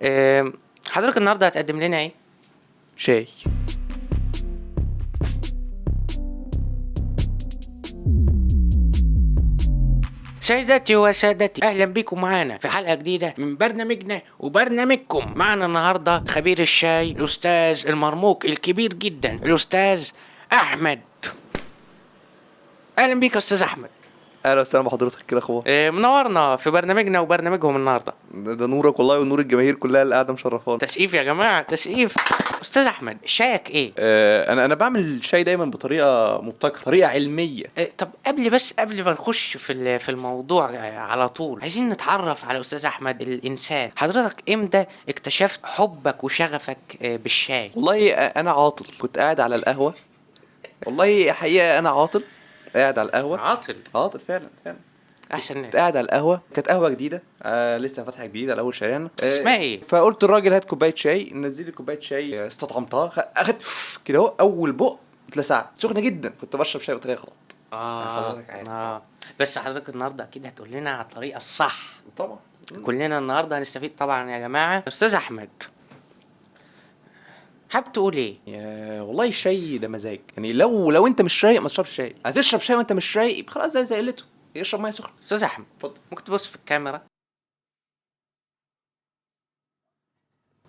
آه، حضرتك النهارده هتقدم لنا ايه؟ شاي. سيداتي وسادتي، اهلا بكم معانا في حلقه جديده من برنامجنا وبرنامجكم. معنا النهارده خبير الشاي الاستاذ المرموق الكبير جدا الاستاذ احمد. اهلا بيك يا استاذ احمد. اهلا وسهلا بحضرتك، كده اخبار؟ منورنا في برنامجنا وبرنامجهم النهارده. ده نورك والله، ونور الجماهير كلها اللي قاعده مشرفانا. تسقيف يا جماعه، تسقيف. استاذ احمد، شايك ايه؟ انا بعمل الشاي دايما بطريقه مبتكره، طريقه علميه. طب قبل ما نخش في الموضوع على طول، عايزين نتعرف على استاذ احمد الانسان. حضرتك امتى اكتشفت حبك وشغفك بالشاي؟ والله انا عاطل، كنت قاعد على القهوه. والله حقيقه انا عاطل، قاعد على القهوه. عاطل فعلا. احسن كنت ناس. قاعد على القهوه، كانت قهوه جديده، لسه فاتحه جديده على اول شارعنا. اسمها ايه؟ فقلت الراجل هات كوبايه شاي، نزل لي كوبايه شاي. استطعمتها، اخدت كده اهو، اول بق اتلسعت، سخنه جدا. كنت بشرب شاي بطريقه غلط. حضرتك عارف. بس حضرتك النهارده اكيد هتقول لنا على الطريقه الصح. طبعا. كلنا النهارده هنستفيد طبعا يا جماعه. استاذ احمد، حابب تقول ايه؟ والله الشاي ده مزاج، يعني لو انت مش رايق ما تشربش شاي. هتشرب شاي وانت مش رايق، يبقى خلاص زي قلته، يشرب ميه سخنه. استاذ احمد، اتفضل ممكن تبص في الكاميرا؟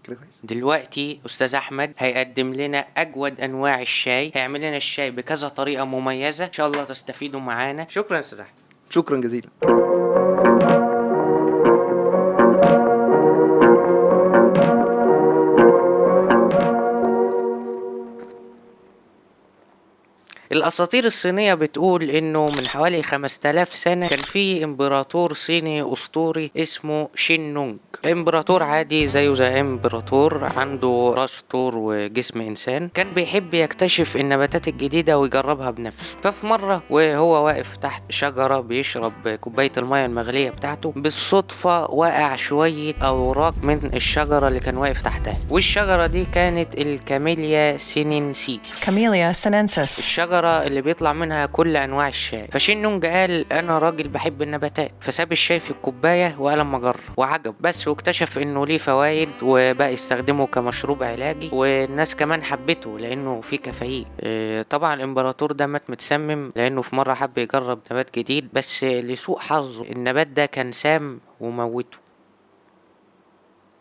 كده كويس. دلوقتي استاذ احمد هيقدم لنا اجود انواع الشاي، هيعمل لنا الشاي بكذا طريقه مميزه، ان شاء الله تستفيدوا معانا. شكرا يا استاذ احمد. شكرا جزيلا. الأساطير الصينية بتقول إنه من حوالي 5000 سنة كان في إمبراطور صيني أسطوري اسمه شين نونج. إمبراطور عادي زيه زي إمبراطور، عنده راس طور وجسم إنسان. كان بيحب يكتشف النباتات الجديدة ويجربها بنفسه. ففي مرة وهو واقف تحت شجرة بيشرب كوباية المياه المغلية بتاعته، بالصدفة وقع شوية أوراق من الشجرة اللي كان واقف تحتها، والشجرة دي كانت الكاميليا سينينسيس. Camellia sinensis. الشجرة اللي بيطلع منها كل انواع الشاي. فشين نونج قال انا راجل بحب النباتات، فساب الشاي في الكوبايه وقال اما اجرب، وعجب بس، واكتشف انه ليه فوائد، وبقى يستخدمه كمشروب علاجي، والناس كمان حبته لانه فيه كافيين. طبعا الامبراطور ده مات متسمم لانه في مره حب يجرب نبات جديد، بس لسوء حظه النبات ده كان سام وموته.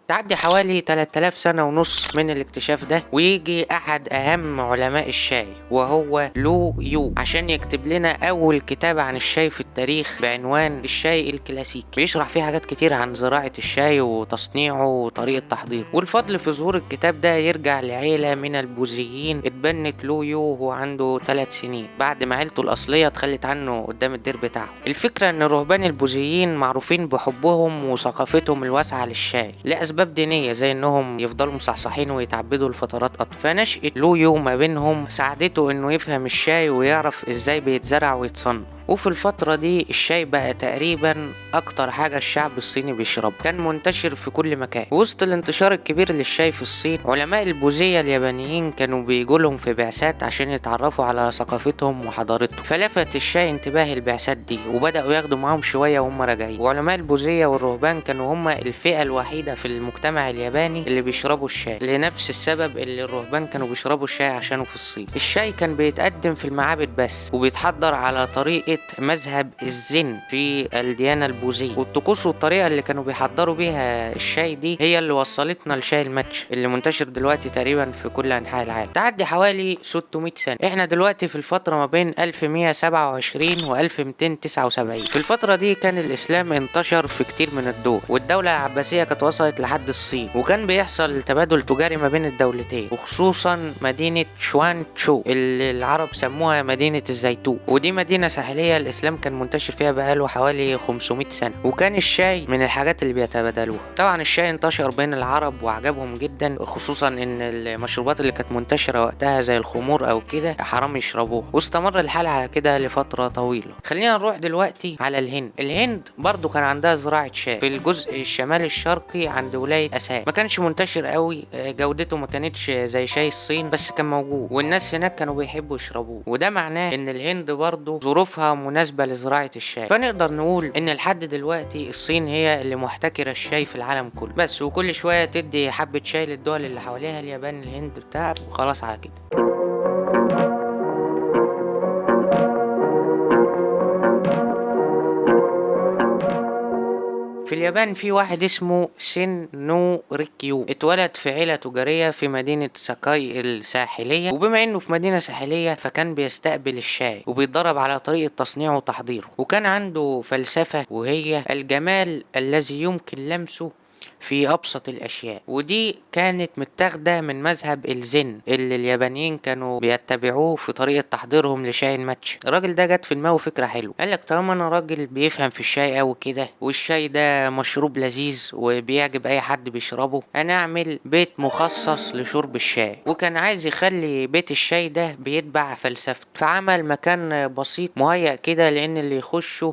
تعدي حوالي 3000 سنة ونص من الاكتشاف ده، ويجي أحد أهم علماء الشاي وهو لو يو عشان يكتب لنا أول كتاب عن الشاي في التاريخ بعنوان الشاي الكلاسيكي. بيشرح فيه حاجات كتير عن زراعة الشاي وتصنيعه وطريقة تحضيره. والفضل في ظهور الكتاب ده يرجع لعيلة من البوذيين اتبنت لو يو وهو عنده 3 سنين، بعد ما عيلته الأصلية اتخلت عنه قدام الدير بتاعه. الفكرة إن الرهبان البوذيين معروفين بحبهم وثقافتهم الواسعة للشاي لأسباب دينية، زي انهم يفضلوا مصحصحين ويتعبدوا لفترات اطول. فنشأة لو يو ما بينهم ساعدته انه يفهم الشاي ويعرف ازاي بيتزرع ويتصنع. وفي الفترة دي الشاي بقى تقريبا اكتر حاجة الشعب الصيني بيشرب، كان منتشر في كل مكان. وسط الانتشار الكبير للشاي في الصين، علماء البوذية اليابانيين كانوا بيجولهم في بعثات عشان يتعرفوا على ثقافتهم وحضارتهم. فلفت الشاي انتباه البعثات دي، وبدأوا ياخدوا معاهم شوية وهم راجعين. وعلماء البوذية والرهبان كانوا هم الفئة الوحيدة في المجتمع الياباني اللي بيشربوا الشاي، لنفس السبب اللي الرهبان كانوا بيشربوا الشاي عشانه في الصين. الشاي كان بيتقدم في المعابد بس، وبيتحضر على طريقة مذهب الزن في الديانة البوذية. والطقوس والطريقة اللي كانوا بيحضروا بيها الشاي دي هي اللي وصلتنا لشاي الماتش اللي منتشر دلوقتي تقريبا في كل أنحاء العالم. تعدي حوالي 600 سنة، احنا دلوقتي في الفترة ما بين 1127 و 1279. في الفترة دي كان الإسلام انتشر في كتير من الدول، والدولة العباسية كانت وصلت لحد الصين، وكان بيحصل تبادل تجاري ما بين الدولتين، وخصوصا مدينة شوان تشو اللي العرب سموها مدينة الزيتون. ودي مدينة ساحلية الإسلام كان منتشر فيها بقاله حوالي 500 سنة، وكان الشاي من الحاجات اللي بيتبادلوها. طبعا الشاي انتشر بين العرب وعجبهم جدا، خصوصا ان المشروبات اللي كانت منتشرة وقتها زي الخمور او كده حرام يشربوها، واستمر الحال على كده لفترة طويلة. خلينا نروح دلوقتي على الهند. الهند برضو كان عندها زراعة شاي في الجزء الشمالي الشرقي عند ولاية أسام. ما كانش منتشر قوي، جودته ما كانتش زي شاي الصين، بس كان موجود والناس هناك كانوا بيحبوا يشربوه. وده معناه ان الهند برضو ظروفها منطقة مناسبة لزراعة الشاي. فنقدر نقول ان لحد دلوقتي الصين هي اللي محتكرة الشاي في العالم كله بس، وكل شوية تدي حبة شاي للدول اللي حواليها، اليابان، الهند بتاع، وخلاص على كده. في اليابان في واحد اسمه سين نو ريكيو، اتولد في عيلة تجارية في مدينة ساكاي الساحلية، وبما انه في مدينة ساحلية فكان بيستقبل الشاي وبيتدرب على طريقة تصنيعه وتحضيره، وكان عنده فلسفة وهي الجمال الذي يمكن لمسه في أبسط الأشياء، ودي كانت متاخدة من مذهب الزن اللي اليابانيين كانوا بيتبعوه في طريقة تحضيرهم لشاي الماتش. الراجل ده جت في دماغه فكرة حلوة، قالك طالما أنا راجل بيفهم في الشاي أوي كده، والشاي ده مشروب لذيذ وبيعجب أي حد بيشربه، أنا أعمل بيت مخصص لشرب الشاي. وكان عايز يخلي بيت الشاي ده بيتبع فلسفته، فعمل مكان بسيط مهيأ كده لأن اللي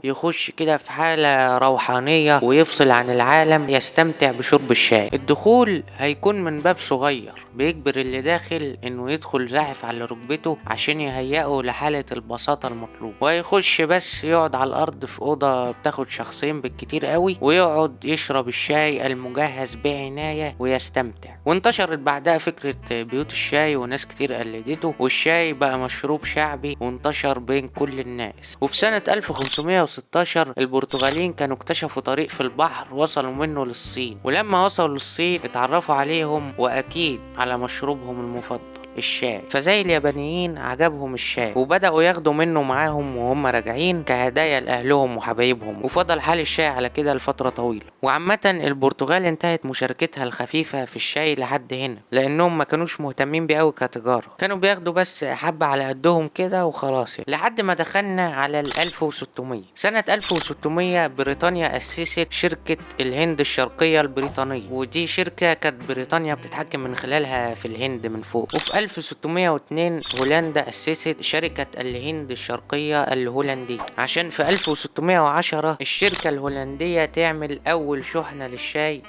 يخش كده في حالة روحانية ويفصل عن العالم، يستمتع بشرب الشاي. الدخول هيكون من باب صغير بيجبر اللي داخل انه يدخل زاحف على ركبته عشان يهيئه لحالة البساطة المطلوب، وهيخش بس يقعد على الارض في اوضة بتاخد شخصين بالكتير قوي، ويقعد يشرب الشاي المجهز بعناية ويستمتع. وانتشرت بعدها فكرة بيوت الشاي وناس كتير قلدته، والشاي بقى مشروب شعبي وانتشر بين كل الناس. وفي سنة 1516 البرتغاليين كانوا اكتشفوا طريق في البحر وصلوا منه للصين، ولما وصلوا للصين اتعرفوا عليهم واكيد على مشروبهم المفضل الشاي. فزي اليابانيين عجبهم الشاي وبدأوا ياخدوا منه معاهم وهم راجعين كهدايا لأهلهم وحبايبهم، وفضل حال الشاي على كده لفترة طويلة. وعامة البرتغال انتهت مشاركتها الخفيفة في الشاي لحد هنا، لأنهم ما كانوش مهتمين بيه أوي كتجارة، كانوا بياخدوا بس حبة على قدهم كده وخلاص يعني. لحد ما دخلنا على 1600. سنة 1600 بريطانيا أسست شركة الهند الشرقية البريطانية، ودي شركة كانت بريطانيا بتتحكم من خلالها في الهند من فوق. وفي 1602 هولندا أسست شركة الهند الشرقية الهولندية، عشان في 1610 الشركة الهولندية تعمل أول شحنة للشاي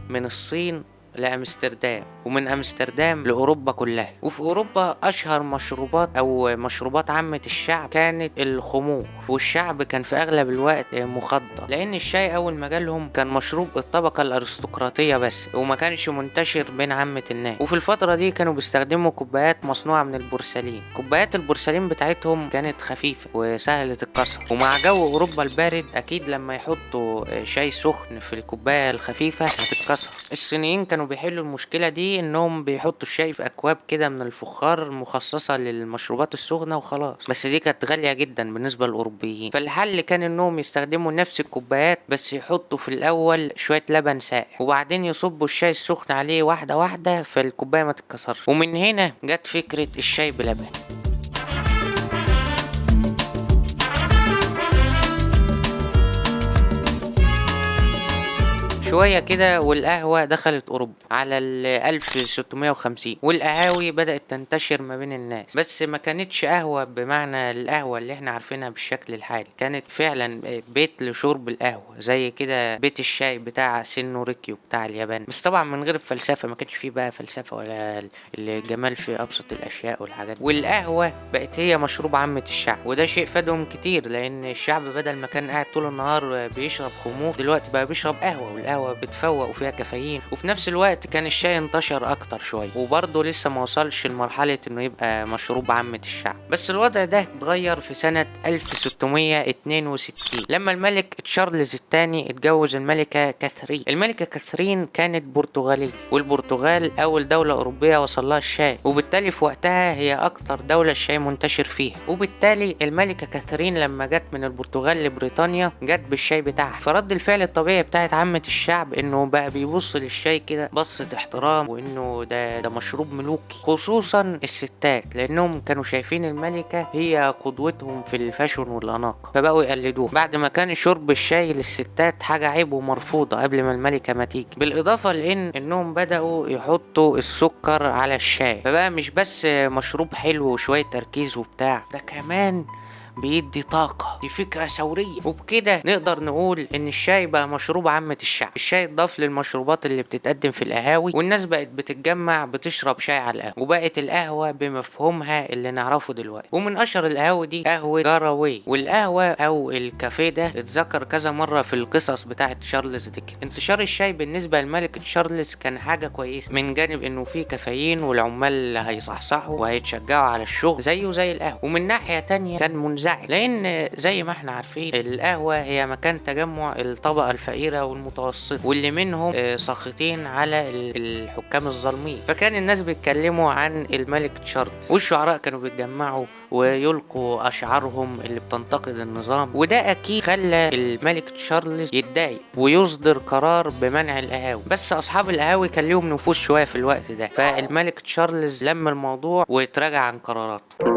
من الصين لأمستردام، ومن أمستردام لأوروبا كلها. وفي أوروبا أشهر مشروبات عامة الشعب كانت الخمور، والشعب كان في أغلب الوقت مخدر، لأن الشاي أول ما جالهم كان مشروب الطبقة الأرستقراطية بس، وما كانش منتشر بين عامة الناس. وفي الفترة دي كانوا بيستخدموا كوبايات مصنوعة من البورسلين. كوبايات البورسلين بتاعتهم كانت خفيفة وسهلة الكسر، ومع جو أوروبا البارد أكيد لما يحطوا شاي سخن في الكوباية الخفيفة هتتكسر. الصينيين كانوا بيحلوا المشكلة دي انهم بيحطوا الشاي في اكواب كده من الفخار مخصصة للمشروبات السخنة وخلاص، بس دي كانت غالية جدا بالنسبة للاوروبيين. فالحل كان انهم يستخدموا نفس الكوبايات بس يحطوا في الاول شوية لبن ساقع، وبعدين يصبوا الشاي السخن عليه واحدة واحدة فالكوباية ما تتكسرش. ومن هنا جت فكرة الشاي بلبن. شوية كده والقهوة دخلت أوروبا على 1650، والقهاوي بدأت تنتشر ما بين الناس، بس ما كانتش قهوة بمعنى القهوة اللي احنا عارفينها بالشكل الحالي، كانت فعلا بيت لشرب القهوة زي كده بيت الشاي بتاع سينو ريكيو بتاع اليابان، بس طبعا من غير الفلسفة، ما كانش فيه بقى فلسفة ولا الجمال في أبسط الأشياء والحاجات دي. والقهوة بقت هي مشروب عامة الشعب، وده شيء فادهم كتير، لأن الشعب بدل ما كان قاعد طول النهار بيشرب خمور دلوقتي بقى بيشرب قهوة، والقهوة بتفوق وفيها كافيين. وفي نفس الوقت كان الشاي انتشر اكتر شويه، وبرضه لسه ما وصلش لمرحله انه يبقى مشروب عامه الشعب. بس الوضع ده اتغير في سنه 1662 لما الملك تشارلز الثاني اتجوز الملكه كاثرين. الملكه كاثرين كانت برتغاليه، والبرتغال اول دوله اوروبيه وصلها الشاي، وبالتالي في وقتها هي اكتر دوله الشاي منتشر فيها. وبالتالي الملكه كاثرين لما جت من البرتغال لبريطانيا جت بالشاي بتاعها، فرد الفعل الطبيعي بتاعت عامه الشعب انه بقى بيبص للشاي كده بصة احترام، وانه ده مشروب ملوكي، خصوصا الستات، لانهم كانوا شايفين الملكة هي قدوتهم في الفاشون والاناقة، فبقوا يقلدوه، بعد ما كان شرب الشاي للستات حاجة عيب ومرفوضة قبل ما الملكة ما تيجي. بالاضافة انهم بدأوا يحطوا السكر على الشاي، فبقى مش بس مشروب حلو وشوية تركيز وبتاع، ده كمان بيدي طاقة، دي فكرة ثورية. وبكده نقدر نقول ان الشاي بقى مشروب عامة الشعب. الشاي اتضاف للمشروبات اللي بتتقدم في القهاوي، والناس بقت بتتجمع بتشرب شاي على القهوة، وبقت القهوة بمفهومها اللي نعرفه دلوقتي. ومن اشهر القهاوي دي قهوة جاراوي. والقهوة او الكافيه ده اتذكر كذا مرة في القصص بتاعت تشارلز ديكنز. انتشار الشاي بالنسبة للملك تشارلز كان حاجة كويسة، من جانب انه فيه كافيين والعمال هيصحصحوا وهيتشجعوا على الشغل زيه زي القهوة، ومن ناحية تانية كان منزعج لان زي ما احنا عارفين القهوة هي مكان تجمع الطبقة الفقيرة والمتوسطة، واللي منهم ساخطين على الحكام الظالمين. فكان الناس بيتكلموا عن الملك تشارلز، والشعراء كانوا بيتجمعوا ويلقوا اشعارهم اللي بتنتقد النظام. وده اكيد خلى الملك تشارلز يتضايق ويصدر قرار بمنع القهاوي. بس اصحاب القهاوي كان ليهم نفوذ شويه في الوقت ده، فالملك تشارلز لم الموضوع وتراجع عن قراراته.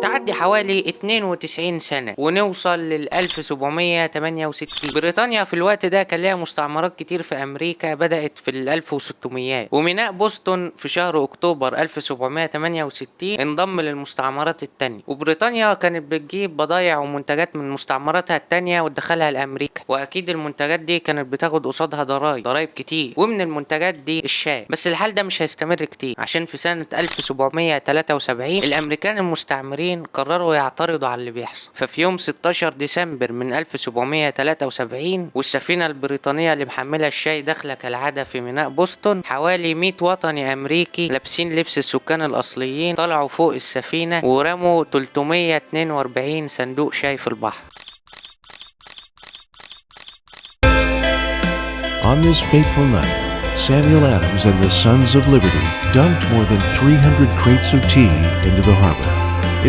تعدي حوالي 92 سنة ونوصل لل 1768. بريطانيا في الوقت ده كان لها مستعمرات كتير في أمريكا، بدأت في ال 1600، وميناء بوسطن في شهر أكتوبر 1768 انضم للمستعمرات التانية. وبريطانيا كانت بتجيب بضايع ومنتجات من مستعمراتها التانية وتدخلها لأمريكا، وأكيد المنتجات دي كانت بتاخد قصادها ضرايب كتير، ومن المنتجات دي الشاي. بس الحال ده مش هيستمر كتير، عشان في سنة 1773 الأمريكان المستعمرين قرروا يعترضوا على اللي بيحصل. ففي يوم 16 ديسمبر من 1773 والسفينة البريطانية اللي محملة الشاي داخلة كالعادة في ميناء بوسطن، حوالي 100 وطني أمريكي لابسين لبس السكان الأصليين طلعوا فوق السفينة ورموا 342 صندوق شاي في البحر. On this fateful night, Samuel Adams and the Sons of Liberty dumped more than 300 crates of tea into the harbor.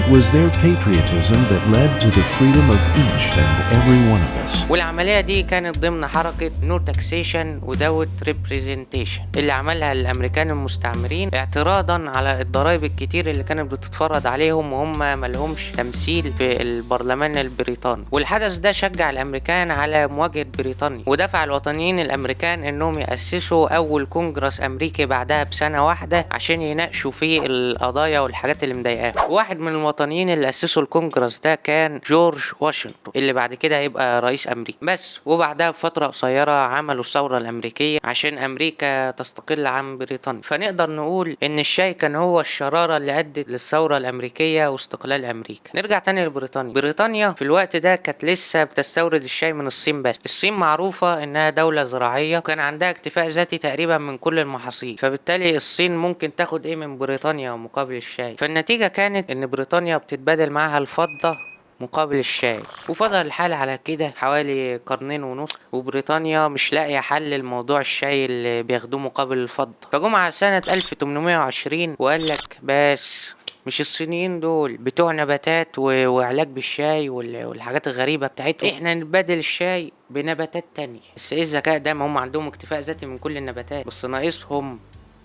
It was their patriotism that led to the freedom of each and every one of us. والعملية دي كانت ضمن حركة No Taxation Without Representation اللي عملها الأمريكان المستعمرين اعتراضا على الضرائب الكتير اللي كانت بتتفرض عليهم وهم ملهمش تمثيل في البرلمان البريطاني. والحدث ده شجع الأمريكان على مواجهة بريطانيا، ودفع الوطنيين الأمريكان إنهم يأسسوا أول كونجرس أمريكي بعدها بسنة واحدة عشان يناقشوا فيه القضايا والحاجات اللي مضايقاهم. واحد من الوطنيين اللي أسسوا الكونجرس ده كان جورج واشنطن، اللي بعد كده هيبقى رئيس أمريكا. بس وبعدها بفترة قصيرة عملوا الثورة الأمريكية عشان أمريكا تستقل عن بريطانيا. فنقدر نقول إن الشاي كان هو الشرارة اللي أدت للثورة الأمريكية واستقلال أمريكا. نرجع تاني لبريطانيا. بريطانيا في الوقت ده كانت لسه بتستورد الشاي من الصين بس. الصين معروفة إنها دولة زراعية وكان عندها اكتفاء ذاتي تقريبا من كل المحاصيل، فبالتالي الصين ممكن تاخد إيه من بريطانيا مقابل الشاي. فالنتيجة كانت إن بريطانيا بتتبادل معاها الفضة مقابل الشاي، وفضل الحال على كده حوالي قرنين ونص، وبريطانيا مش لاقيه حل لموضوع الشاي اللي بياخدوه مقابل الفضة. فجم على سنة 1820 وقال لك بس مش الصينيين دول بتوع نباتات وعلاج بالشاي والحاجات الغريبة بتاعتهم، احنا نبادل الشاي بنباتات تانية. بس ايه الذكاء ده؟ ما هم عندهم اكتفاء ذاتي من كل النباتات، بس ناقصهم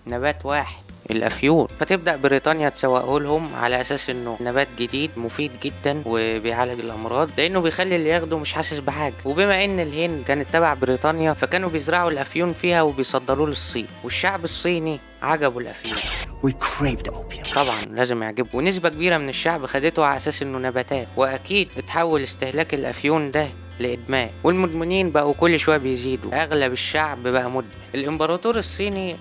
نبات واحد، الافيون. فتبدا بريطانيا تسوقه لهم على اساس انه نبات جديد مفيد جدا وبيعالج الامراض، لانه بيخلي اللي ياخده مش حاسس بحاجه. وبما ان الهند كانت تبع بريطانيا فكانوا بيزرعوا الافيون فيها وبيصدروه للصين، والشعب الصيني عجبوا الافيون. طبعا لازم يعجبه، ونسبه كبيره من الشعب خدته على اساس انه نباتات. واكيد اتحول استهلاك الافيون ده لإدمان، والمدمنين بقوا كل شوية بيزيدوا، أغلب الشعب بقى مدمن. الإمبراطور الصيني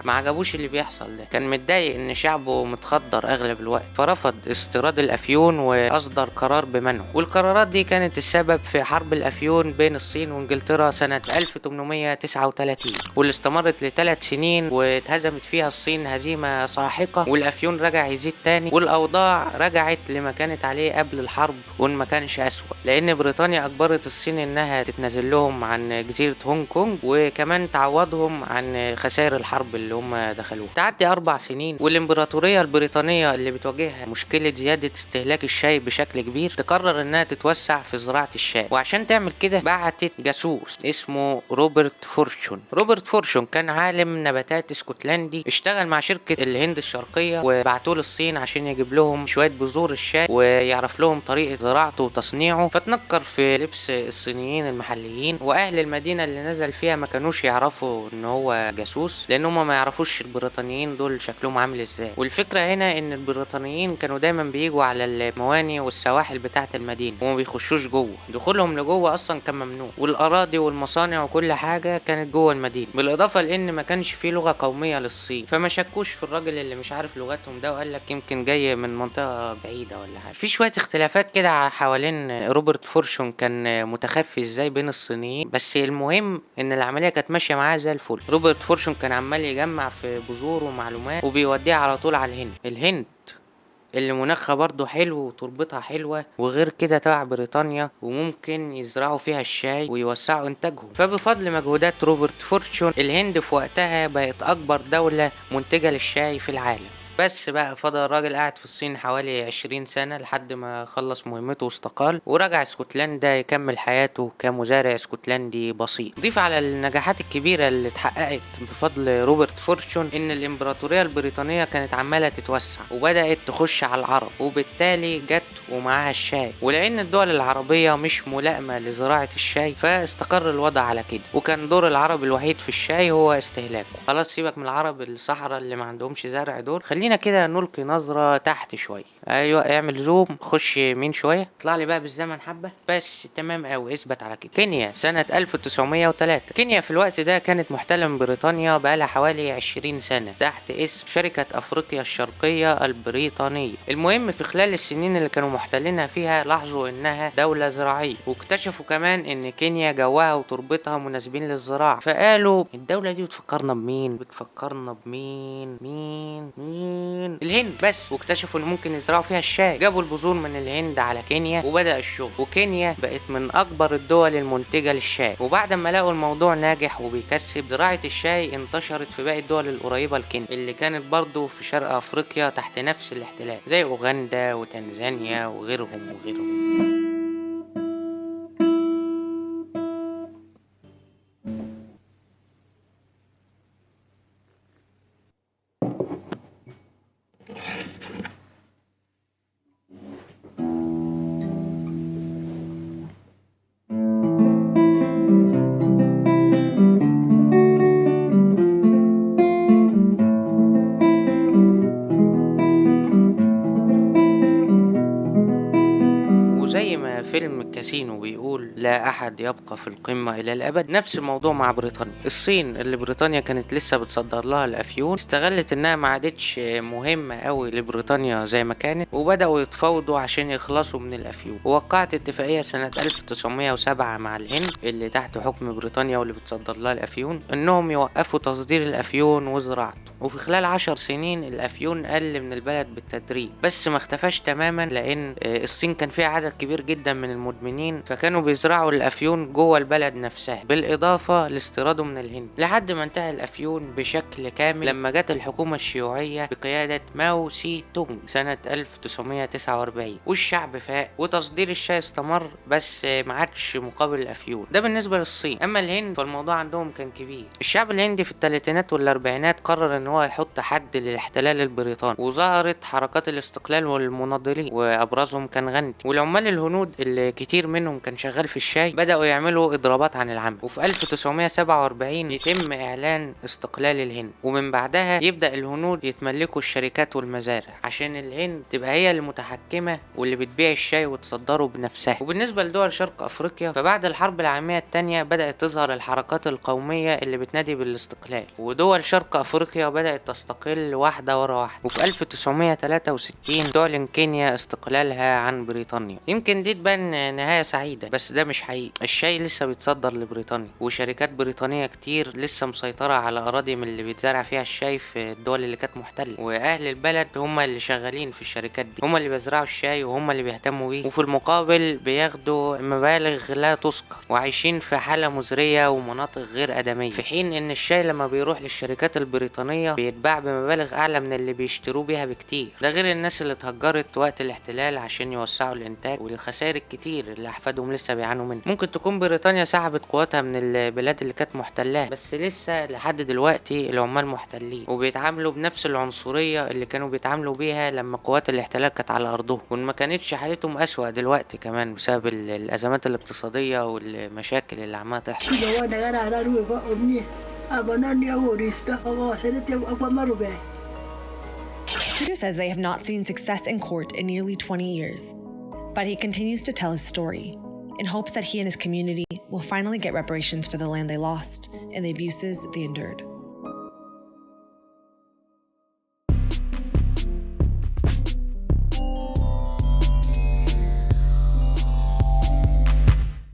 ما عجبوش اللي بيحصل ده، كان متضايق إن شعبه متخدر أغلب الوقت، فرفض استيراد الأفيون وأصدر قرار بمنعه. والقرارات دي كانت السبب في حرب الأفيون بين الصين وإنجلترا سنة 1839، واللي استمرت ل3 سنين واتهزمت فيها الصين هزيمة ساحقة، والأفيون رجع يزيد تاني، والأوضاع رجعت لما كانت عليه قبل الحرب وإن ما كانش أسوأ، لأن بريطانيا أجبرت الصين إنها تتنازل لهم عن جزيرة هونج كونج، وكمان تعوضهم عن خسائر الحرب اللي هم دخلوها. تعدي 4 سنين والإمبراطورية البريطانية اللي بتواجهها مشكلة زيادة استهلاك الشاي بشكل كبير تقرر إنها تتوسع في زراعة الشاي، وعشان تعمل كده بعتت جاسوس اسمه روبرت فورشون. روبرت فورشون كان عالم نباتات اسكتلندي، اشتغل مع شركة الهند الشرقية وبعتوه للصين عشان يجيب لهم شوية بذور الشاي ويعرف لهم طريقة زراعته وتصنيعه. فتنكر في لبس الصينيين المحليين، واهل المدينه اللي نزل فيها ما كانوش يعرفوا ان هو جاسوس، لان هم ما يعرفوش البريطانيين دول شكلهم عامل ازاي. والفكره هنا ان البريطانيين كانوا دايما بيجوا على المواني والسواحل بتاعه المدينه وما بيخشوش جوه، دخولهم لجوه اصلا كان ممنوع، والاراضي والمصانع وكل حاجه كانت جوه المدينه، بالاضافه لان ما كانش فيه لغه قوميه للصين، فما شكوش في الراجل اللي مش عارف لغتهم ده، وقال لك يمكن جاي من منطقه بعيده ولا حاجه. في شويه اختلافات كده حوالين روبرت فورشون كان متخفي ازاي بين الصينيين، بس المهم ان العمليه كانت ماشيه معاه زي الفل. روبرت فورشون كان عمال يجمع في بذور ومعلومات وبيوديها على طول على الهند اللي مناخها برضو حلو وتربتها حلوة، وغير كده تبع بريطانيا وممكن يزرعوا فيها الشاي ويوسعوا انتاجهم. فبفضل مجهودات روبرت فورتشون الهند في وقتها بقت اكبر دولة منتجة للشاي في العالم. بس بقى فضل الراجل قاعد في الصين حوالي 20 سنة لحد ما خلص مهمته واستقال، ورجع اسكتلندا يكمل حياته كمزارع اسكتلندي بسيط. ضيف على النجاحات الكبيرة اللي اتحققت بفضل روبرت فورتشون ان الامبراطورية البريطانية كانت عمالة تتوسع وبدأت تخش على العرب، وبالتالي جت ومعاها الشاي. ولان الدول العربية مش ملائمة لزراعة الشاي فاستقر الوضع على كده، وكان دور العرب الوحيد في الشاي هو استهلاكه. خلاص سيبك من العرب الصحراء اللي ما عندهمش زرع دول، خلينا كده نلقي نظرة تحت شوية. ايوه اعمل زوم، خش يمين شوية، اطلع لي بقى بالزمن حبة بس. تمام اوي، اثبت على كده. كينيا سنة 1903. كينيا في الوقت ده كانت محتلة من بريطانيا بقالها حوالي 20 سنة تحت اسم شركة افريقيا الشرقية البريطانية. المهم في خلال السنين اللي كانوا محتلينها فيها لاحظوا انها دولة زراعية، واكتشفوا كمان ان كينيا جوها وتربتها مناسبين للزراعة، فقالوا الدولة دي بتفكرنا بمين؟ بتفكرنا بمين؟ مين؟ الهند بس. واكتشفوا ان ممكن يزرعوا فيها الشاي، جابوا البذور من الهند على كينيا وبدأ الشغل، وكينيا بقت من اكبر الدول المنتجة للشاي. وبعد ما لقوا الموضوع ناجح وبيكسب، زراعة الشاي انتشرت في باقي الدول القريبة لكينيا اللي كانت برضو في شرق افريقيا تحت نفس الاحتلال، زي اوغندا وتنزانيا وغيرهم. وزي ما فيلم كاسينو بيقول لا احد يبقى في القمة الى الابد، نفس الموضوع مع بريطانيا. الصين اللي بريطانيا كانت لسه بتصدر لها الافيون استغلت انها ما عادتش مهمة قوي لبريطانيا زي ما كانت، وبدأوا يتفاوضوا عشان يخلصوا من الافيون، ووقعت اتفاقية سنة 1907 مع الهند اللي تحت حكم بريطانيا واللي بتصدر لها الافيون انهم يوقفوا تصدير الافيون وزراعته. وفي خلال 10 سنين الافيون قل من البلد بالتدريج، بس ما اختفاش تماما، لان الصين كان فيها عدد كبير جدا من المدمنين، فكانوا بيزرعوا الافيون جوه البلد نفسها بالاضافه لاستيراده من الهند، لحد ما انتهى الافيون بشكل كامل لما جت الحكومه الشيوعيه بقياده ماو سي تونج سنه 1949، والشعب فاق وتصدير الشاي استمر، بس ما عادش مقابل الافيون. ده بالنسبه للصين. اما الهند فالموضوع عندهم كان كبير. الشعب الهندي في الثلاثينات والاربعينات قرر ان هو يحط حد للاحتلال البريطاني، وظهرت حركات الاستقلال والمناضلين، وابرزهم كان غاندي. والعمال الهنود اللي كتير منهم كان شغال في الشاي بدأوا يعملوا اضرابات عن العمل، وفي 1947 يتم اعلان استقلال الهند، ومن بعدها يبدأ الهنود يتملكوا الشركات والمزارع عشان الهند تبقى هي المتحكمة واللي بتبيع الشاي وتصدره بنفسها. وبالنسبة لدول شرق افريقيا فبعد الحرب العالمية الثانية بدأت تظهر الحركات القومية اللي بتنادي بالاستقلال، ودول شرق افريقيا بدأت تستقل واحدة ورا واحدة. وفي 1963 تعلن كينيا استقلالها عن بريطانيا. يمكن دي تبان نهاية سعيدة، بس ده مش حقيقي. الشاي لسه بيتصدر لبريطانيا، وشركات بريطانية كتير لسه مسيطرة على أراضي من اللي بيتزرع فيها الشاي في الدول اللي كانت محتلة، وأهل البلد هم اللي شغالين في الشركات دي، هم اللي بيزرعوا الشاي وهم اللي بيهتموا بيه، وفي المقابل بياخدوا مبالغ لا تذكر، وعايشين في حالة مزرية ومناطق غير آدمية، في حين إن الشاي لما بيروح للشركات البريطانية بيتباع بمبالغ أعلى من اللي بيشتروه بيها بكتير. ده غير الناس اللي اتهجرت وقت الاحتلال عشان يوسعوا الإنتاج، والخسائر الكتير اللي احفادهم لسه بيعانوا منه. ممكن تكون بريطانيا سحبت قواتها من البلاد اللي كانت محتلاها، بس لسه لحد دلوقتي العمال محتلين وبيتعاملوا بنفس العنصرية اللي كانوا بيتعاملوا بيها لما قوات الاحتلال كانت على ارضهم، وما كانتش حالتهم اسوأ دلوقتي كمان بسبب الازمات الاقتصادية والمشاكل اللي عمالة تحصل. Peter says they have not seen success in court in nearly 20 years, but he continues to tell his story in hopes that he and his community will finally get reparations for the land they lost and the abuses they endured.